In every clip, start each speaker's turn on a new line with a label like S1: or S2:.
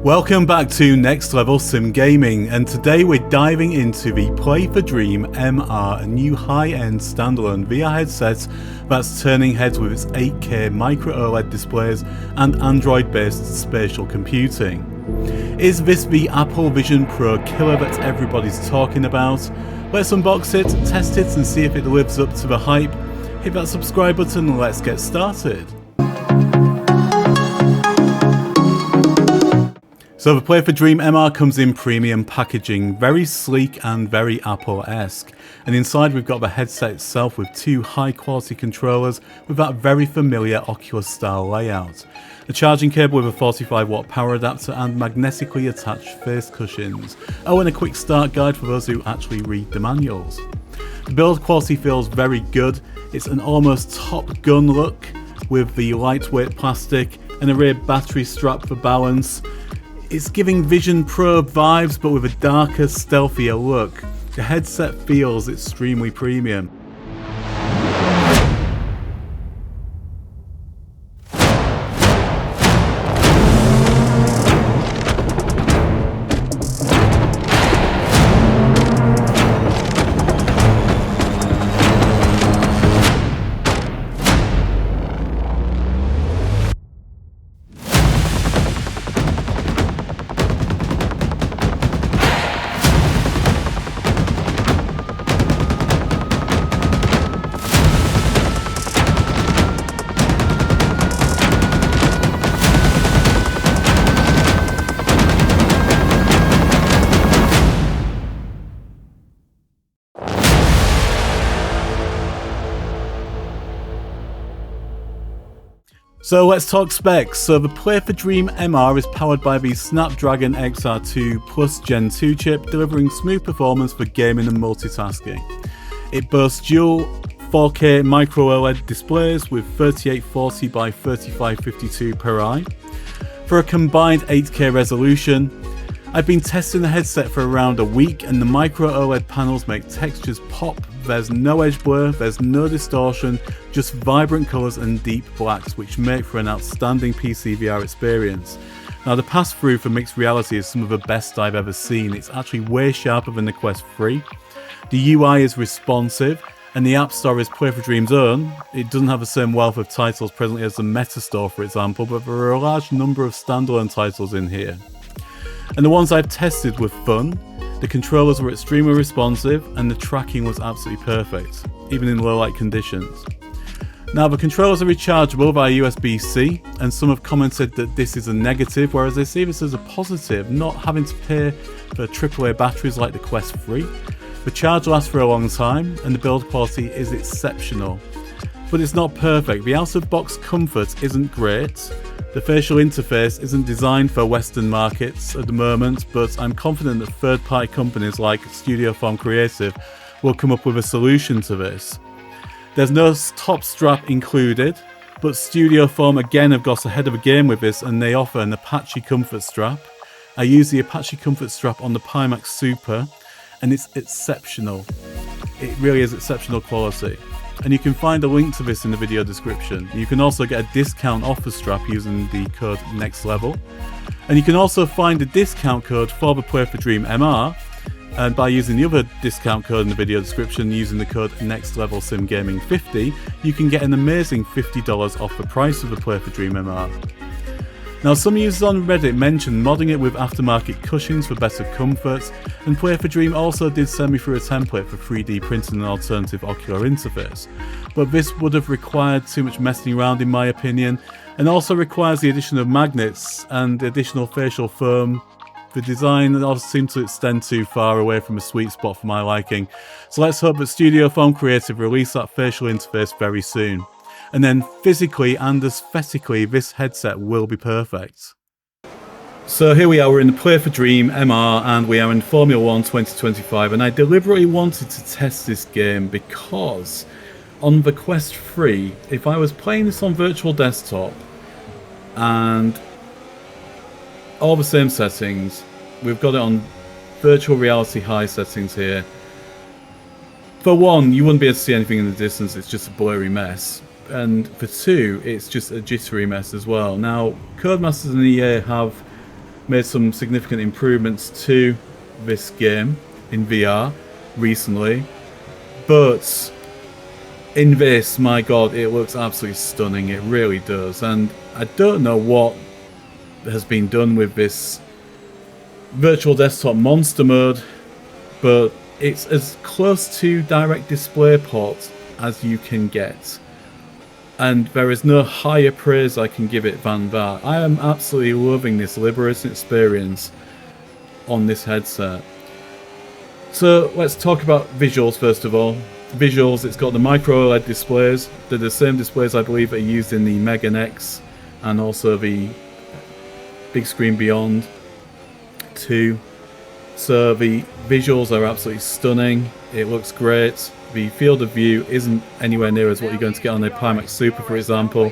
S1: Welcome back to Next Level Sim Gaming, and today we're diving into the Play for Dream MR, a new high-end standalone VR headset that's turning heads with its 8K micro OLED displays and Android-based spatial computing. Is this the Apple Vision Pro killer that everybody's talking about? Let's unbox it, test it and see if it lives up to the hype. Hit that subscribe button and let's get started. So the Play for Dream MR comes in premium packaging, very sleek and very Apple-esque. And inside we've got the headset itself with two high quality controllers with that very familiar Oculus style layout. A charging cable with a 45 watt power adapter and magnetically attached face cushions. Oh, and a quick start guide for those who actually read the manuals. The build quality feels very good. It's an almost Top Gun look with the lightweight plastic and a rear battery strap for balance. It's giving Vision Pro vibes but with a darker, stealthier look. The headset feels extremely premium. So let's talk specs. So the Play for Dream MR is powered by the Snapdragon XR2 Plus Gen 2 chip, delivering smooth performance for gaming and multitasking. It boasts dual 4K micro OLED displays with 3840 by 3552 per eye for a combined 8K resolution. I've been testing the headset for around a week and the micro OLED panels make textures pop. There's no edge blur, there's no distortion, just vibrant colours and deep blacks, which make for an outstanding PCVR experience. Now the pass-through for mixed reality is some of the best I've ever seen. It's actually way sharper than the Quest 3. The UI is responsive, and the App Store is Play for Dream's own. It doesn't have the same wealth of titles presently as the Meta Store, for example, but there are a large number of standalone titles in here. And the ones I've tested were fun. The controllers were extremely responsive and the tracking was absolutely perfect, even in low light conditions. Now the controllers are rechargeable via USB-C, and some have commented that this is a negative, whereas they see this as a positive, not having to pay for AAA batteries like the Quest 3. The charge lasts for a long time and the build quality is exceptional. But it's not perfect. The out-of-box comfort isn't great. The facial interface isn't designed for Western markets at the moment, but I'm confident that third-party companies like Studio Form Creative will come up with a solution to this. There's no top strap included, but Studio Form again have got ahead of the game with this and they offer an Apache Comfort strap. I use the Apache Comfort strap on the Pimax Super and it's exceptional. It really is exceptional quality. And you can find a link to this in the video description. You can also get a discount off the strap using the code NEXTLEVEL. And you can also find a discount code for the Play for Dream MR, and by using the other discount code in the video description using the code NEXTLEVELSIMGAMING50, you can get an amazing $50 off the price of the Play for Dream MR. Now some users on Reddit mentioned modding it with aftermarket cushions for better comfort, and Play for Dream also did send me through a template for 3D printing an alternative ocular interface, but this would have required too much messing around in my opinion, and also requires the addition of magnets and additional facial foam. The design also seemed to extend too far away from a sweet spot for my liking, so let's hope that Studio Form Creative release that facial interface very soon. And then physically and aesthetically this headset will be perfect. So here we are, we're in the Play for Dream MR and we are in Formula 1 2025, and I deliberately wanted to test this game because on the Quest 3, if I was playing this on virtual desktop and all the same settings, we've got it on virtual reality high settings here. For one, you wouldn't be able to see anything in the distance, it's just a blurry mess. And for two, it's just a jittery mess as well. Now, Codemasters and EA have made some significant improvements to this game in VR recently, but in this, my god, it looks absolutely stunning. It really does. And I don't know what has been done with this virtual desktop monster mode, but it's as close to direct display port as you can get. And there is no higher praise I can give it than that. I am absolutely loving this liberating experience on this headset. So let's talk about visuals first of all. Visuals, it's got the micro OLED displays. They're the same displays I believe are used in the Mega X and also the Big Screen Beyond 2. So the visuals are absolutely stunning. It looks great. The field of view isn't anywhere near as what you're going to get on a Pimax Super, for example.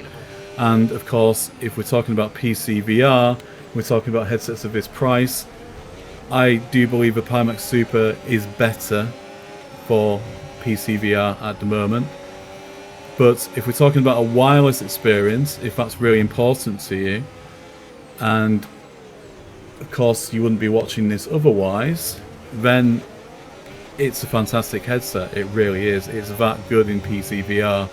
S1: And of course, if we're talking about PCVR, we're talking about headsets of this price. I do believe the Pimax Super is better for PCVR at the moment. But if we're talking about a wireless experience, if that's really important to you, and of course you wouldn't be watching this otherwise, then it's a fantastic headset. It really is. It's that good in PCVR.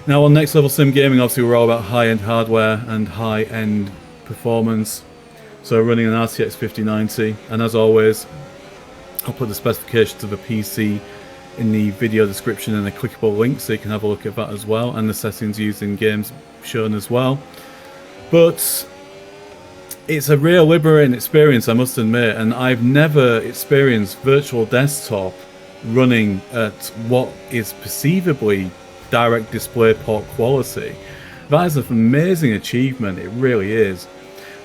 S1: Now on Next Level Sim Gaming, obviously we're all about high-end hardware and high-end performance. So running an RTX 5090, and as always, I'll put the specifications of the PC in the video description and a clickable link so you can have a look at that as well, and the settings used in games shown as well. But it's a real liberating experience, I must admit, and I've never experienced virtual desktop running at what is perceivably direct display port quality. That is an amazing achievement, it really is.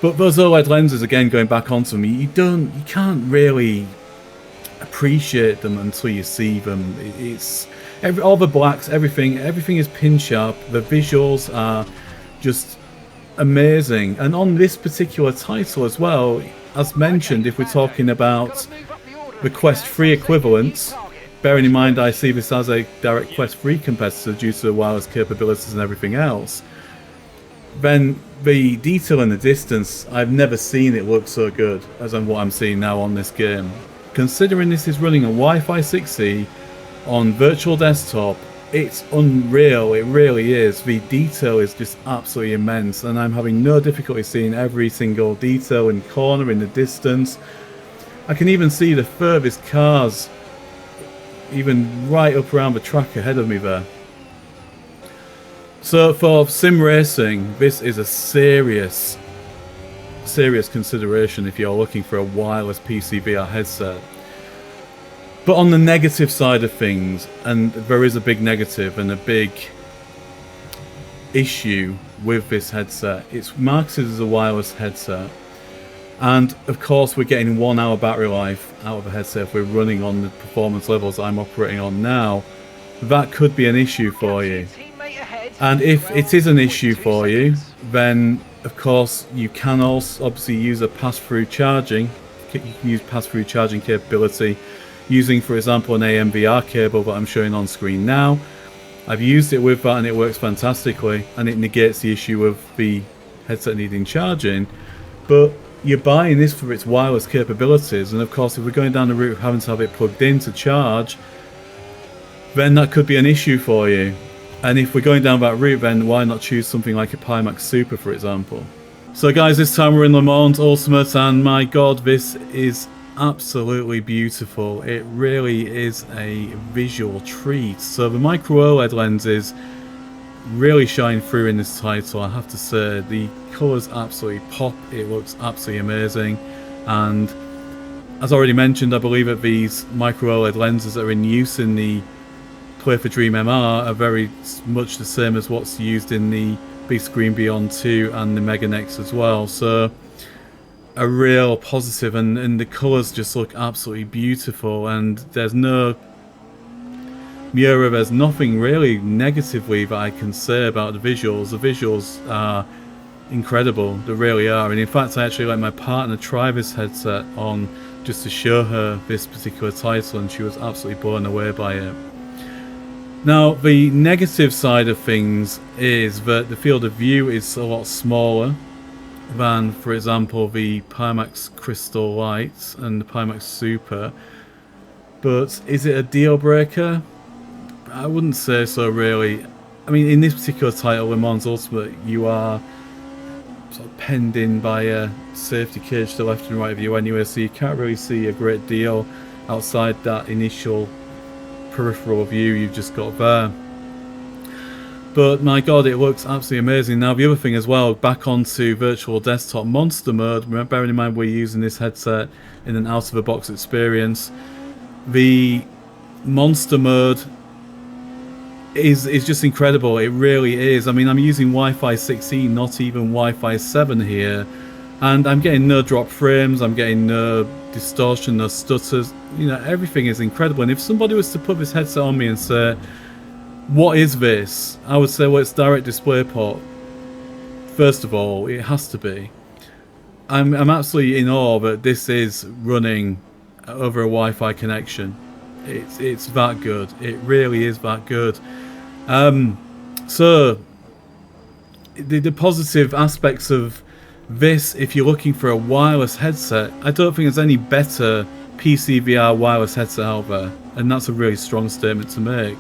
S1: But those OLED lenses, again, going back onto them, you can't really appreciate them until you see them. It's all the blacks, everything is pin sharp. The visuals are just amazing, and on this particular title as well, as mentioned, if we're talking about the Quest 3 equivalents, bearing in mind I see this as a direct Quest 3 competitor due to the wireless capabilities and everything else, then the detail in the distance, I've never seen it look so good as what I'm seeing now on this game. Considering this is running a Wi-Fi 6E on virtual desktop, it's unreal. It really is. The detail is just absolutely immense, and I'm having no difficulty seeing every single detail in corner, in the distance. I can even see the furthest cars even right up around the track ahead of me there. So for sim racing, this is a serious consideration if you're looking for a wireless PCVR headset. But on the negative side of things, and there is a big negative and a big issue with this headset, it's marketed as a wireless headset, and of course we're getting 1 hour battery life out of a headset if we're running on the performance levels I'm operating on now. That could be an issue for you. And if it is an issue for you, then of course you can also obviously use a pass-through charging. You can use pass-through charging capability using, for example, an AMVR cable that I'm showing on screen now. I've used it with that and it works fantastically, and it negates the issue of the headset needing charging. But you're buying this for its wireless capabilities, and of course if we're going down the route of having to have it plugged in to charge, then that could be an issue for you. And if we're going down that route, then why not choose something like a Pimax Super, for example? So guys, this time we're in Le Mans Ultimate, and my god, this is absolutely beautiful. It really is a visual treat. So the micro OLED lenses really shine through in this title, I have to say. The colours absolutely pop. It looks absolutely amazing. And as already mentioned, I believe that these micro OLED lenses that are in use in the Play for Dream MR are very much the same as what's used in the Big Screen Beyond 2 and the Mega X as well. So a real positive, and the colours just look absolutely beautiful, and there's no Miura, there's nothing really negatively that I can say about the visuals. The visuals are incredible, they really are, and in fact I actually let my partner try this headset on just to show her this particular title, and she was absolutely blown away by it. Now, the negative side of things is that the field of view is a lot smaller than, for example, the Pimax Crystal Light and the Pimax Super. But is it a deal breaker? I wouldn't say so, really. I mean, in this particular title, Le Mans Ultimate, you are sort of penned in by a safety cage to the left and right of you anyway, so you can't really see a great deal outside that initial peripheral view you've just got there. But my god, it looks absolutely amazing. Now the other thing as well, back onto virtual desktop monster mode, bearing in mind we're using this headset in an out of the box experience, the monster mode is just incredible. It really is. I mean, I'm using Wi-Fi 6E, not even Wi-Fi 7 here, and I'm getting no drop frames, I'm getting no distortion, no stutters. You know, everything is incredible. And if somebody was to put this headset on me and say, what is this? I would say, well, it's direct DisplayPort. First of all, it has to be. I'm absolutely in awe that this is running over a Wi-Fi connection. It's that good. It really is that good. So the positive aspects of this, if you're looking for a wireless headset, I don't think there's any better PCVR wireless headset out there, and that's a really strong statement to make.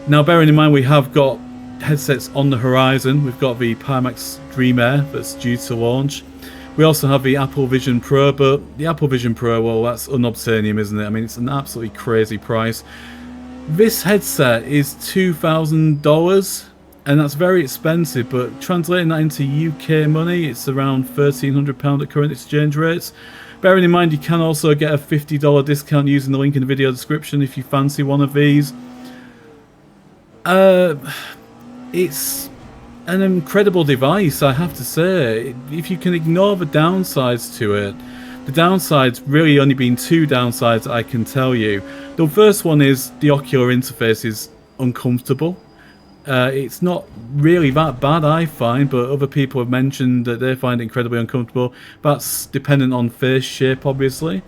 S1: Now, bearing in mind we have got headsets on the horizon. We've got the Pimax Dream Air that's due to launch. We also have the Apple Vision Pro, but the Apple Vision Pro, well, that's unobtainium, isn't it? I mean, it's an absolutely crazy price. This headset is $2,000, and that's very expensive, but translating that into UK money, it's around £1,300 at current exchange rates. Bearing in mind, you can also get a $50 discount using the link in the video description if you fancy one of these. It's an incredible device, I have to say. If you can ignore the downsides to it, the downsides really only been two downsides I can tell you. The first one is the ocular interface is uncomfortable. It's not really that bad, I find, but other people have mentioned that they find it incredibly uncomfortable. That's dependent on face shape, obviously.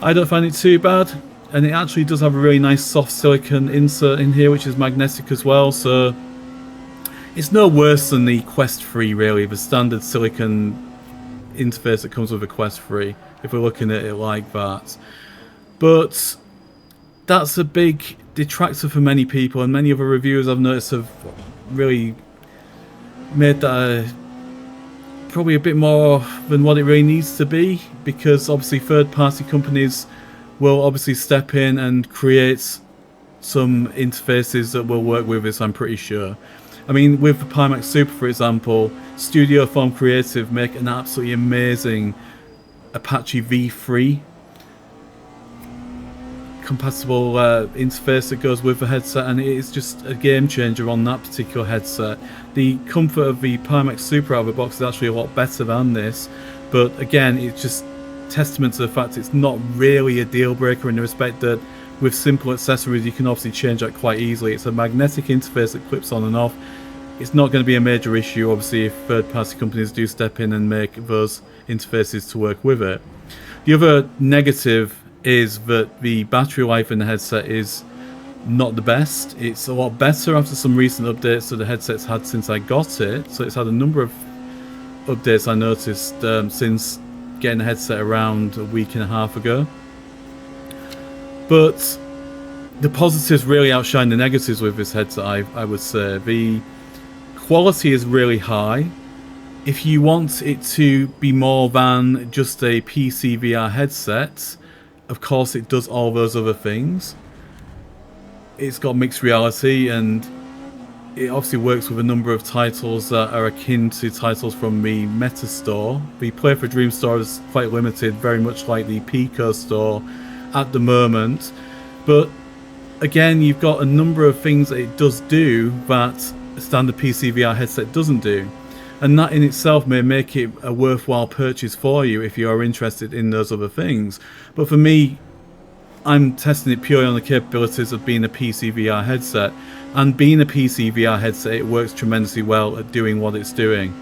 S1: I don't find it too bad, and it actually does have a really nice soft silicone insert in here, which is magnetic as well, so it's no worse than the Quest 3, really, the standard silicone interface that comes with a Quest 3, if we're looking at it like that. But that's a big detractor for many people, and many other reviewers I've noticed have really made that probably a bit more than what it really needs to be, because obviously third-party companies will obviously step in and create some interfaces that will work with this, I'm pretty sure. I mean, with the Pimax Super, for example, Studio Form Creative make an absolutely amazing Apache V3 compatible interface that goes with the headset, and it is just a game changer on that particular headset. The comfort of the Pimax Super out of the box is actually a lot better than this, but again, it's just testament to the fact it's not really a deal breaker in the respect that with simple accessories you can obviously change that quite easily. It's a magnetic interface that clips on and off. It's not going to be a major issue, obviously, if third-party companies do step in and make those interfaces to work with it. The other negative is that the battery life in the headset is not the best. It's a lot better after some recent updates that the headset's had since I got it. So it's had a number of updates I noticed since getting the headset around a week and a half ago. But the positives really outshine the negatives with this headset, I would say. The quality is really high. If you want it to be more than just a PCVR headset, of course it does all those other things. It's got mixed reality, and it obviously works with a number of titles that are akin to titles from the Meta Store. The Play for Dream Store is quite limited, very much like the Pico Store at the moment. But again, you've got a number of things that it does do that a standard PCVR headset doesn't do. And that in itself may make it a worthwhile purchase for you if you are interested in those other things. But for me, I'm testing it purely on the capabilities of being a PCVR headset. And being a PCVR headset, it works tremendously well at doing what it's doing.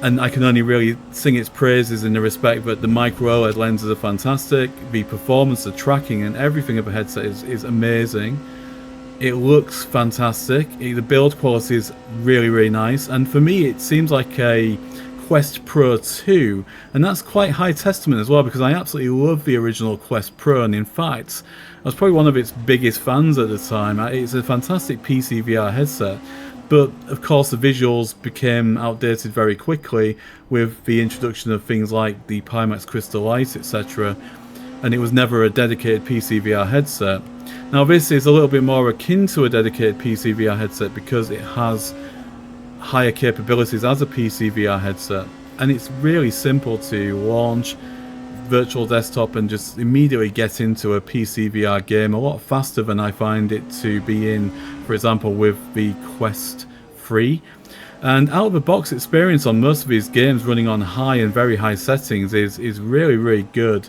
S1: And I can only really sing its praises in the respect that the micro OLED lenses are fantastic. The performance, the tracking and everything of the headset is amazing. It looks fantastic. The build quality is really nice, and for me it seems like a Quest Pro 2, and that's quite high testament as well, because I absolutely love the original Quest Pro, and in fact I was probably one of its biggest fans at the time. It's a fantastic PCVR headset, but of course the visuals became outdated very quickly with the introduction of things like the Pimax Crystal Light, etc., and it was never a dedicated PCVR headset. Now this is a little bit more akin to a dedicated PCVR headset because it has higher capabilities as a PCVR headset, and it's really simple to launch virtual desktop and just immediately get into a PCVR game a lot faster than I find it to be in, for example, with the Quest 3. And out of the box experience on most of these games running on high and very high settings is really good.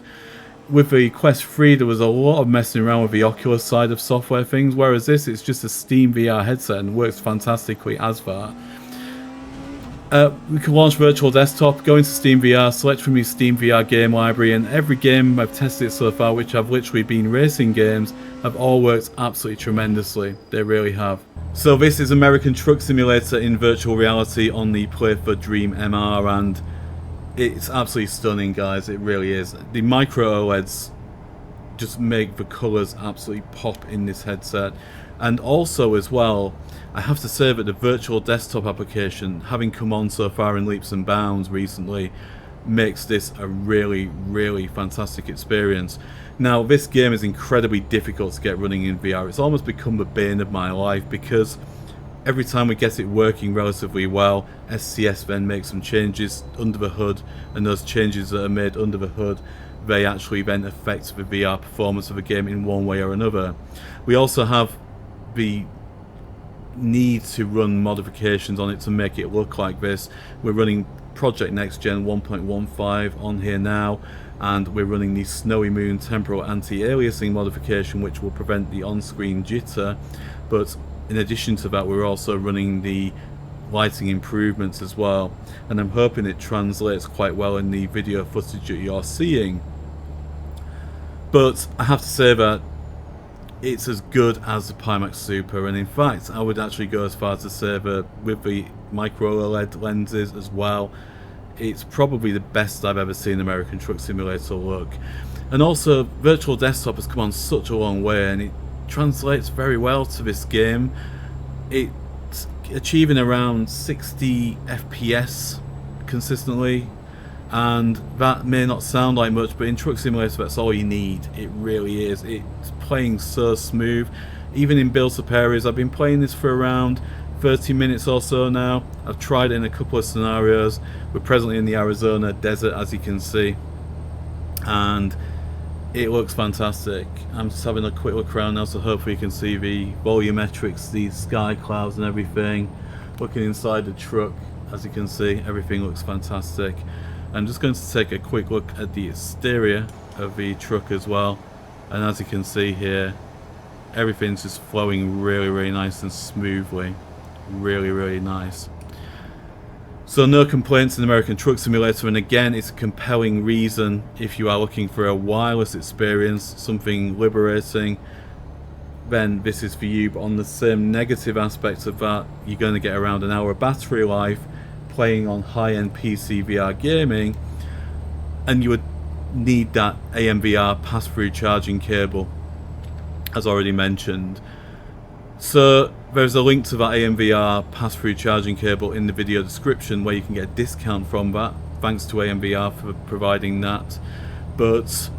S1: With the Quest 3 there was a lot of messing around with the Oculus side of software things, whereas this it's just a Steam VR headset and works fantastically as that. We can launch virtual desktop, go into Steam VR, select from your Steam VR game library, and every game I've tested so far, which have literally been racing games, have all worked absolutely tremendously. They really have. So this is American Truck Simulator in virtual reality on the Play for Dream MR, and it's absolutely stunning, guys. It really is. The micro OLEDs just make the colours absolutely pop in this headset. And also as well, I have to say that the virtual desktop application, having come on so far in leaps and bounds recently, makes this a really fantastic experience. Now this game is incredibly difficult to get running in VR. It's almost become the bane of my life, because every time we get it working relatively well, SCS then makes some changes under the hood, and those changes that are made under the hood, they actually then affect the VR performance of the game in one way or another. We also have the need to run modifications on it to make it look like this. We're running Project Next Gen 1.15 on here now, and we're running the Snowy Moon temporal anti-aliasing modification, which will prevent the on-screen jitter. But in addition to that, we're also running the lighting improvements as well, and I'm hoping it translates quite well in the video footage that you're seeing. But I have to say that it's as good as the Pimax Super, and in fact I would actually go as far as to say that with the micro OLED lenses as well, it's probably the best I've ever seen American Truck Simulator look. And also virtual desktop has come on such a long way, and it translates very well to this game. It's achieving around 60 FPS consistently, and that may not sound like much, but in Truck Simulator that's all you need. It really is. It's playing so smooth, even in built-up areas. I've been playing this for around 30 minutes or so now. I've tried it in a couple of scenarios. We're presently in the Arizona desert, as you can see, and it looks fantastic. I'm just having a quick look around now, so hopefully you can see the volumetrics, the sky clouds and everything. Looking inside the truck, as you can see, everything looks fantastic. I'm just going to take a quick look at the exterior of the truck as well, and as you can see here, everything's just flowing really nice and smoothly. Really nice. So no complaints in American Truck Simulator, and again, it's a compelling reason if you are looking for a wireless experience, something liberating, then this is for you. But on the same negative aspects of that, you're going to get around an hour battery life playing on high-end PC VR gaming, and you would need that AMVR pass-through charging cable, as already mentioned. So there's a link to that AMVR pass-through charging cable in the video description, where you can get a discount from that, thanks to AMVR for providing that. But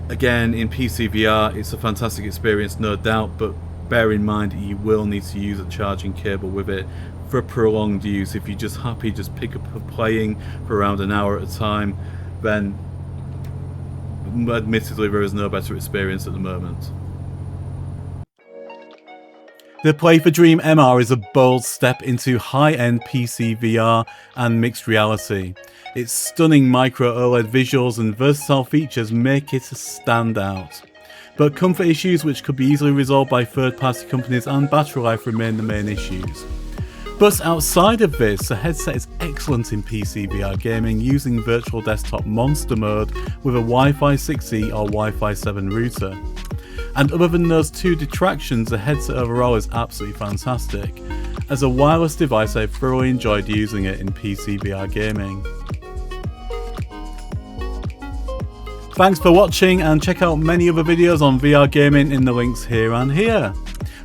S1: again, in PC VR it's a fantastic experience, no doubt, but bear in mind you will need to use a charging cable with it for prolonged use. If you're just happy just pick up playing for around an hour at a time, then admittedly there is no better experience at the moment. The Play for Dream MR is a bold step into high-end PC VR and mixed reality. Its stunning micro OLED visuals and versatile features make it a standout. But comfort issues, which could be easily resolved by third-party companies, and battery life remain the main issues. But outside of this, the headset is excellent in PC VR gaming using virtual desktop monster mode with a Wi-Fi 6E or Wi-Fi 7 router. And other than those two detractions, the headset overall is absolutely fantastic. As a wireless device, I've thoroughly enjoyed using it in PCVR gaming. Thanks for watching, and check out many other videos on VR gaming in the links here and here.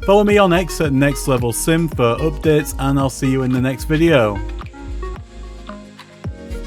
S1: Follow me on X at Next Level Sim for updates, and I'll see you in the next video.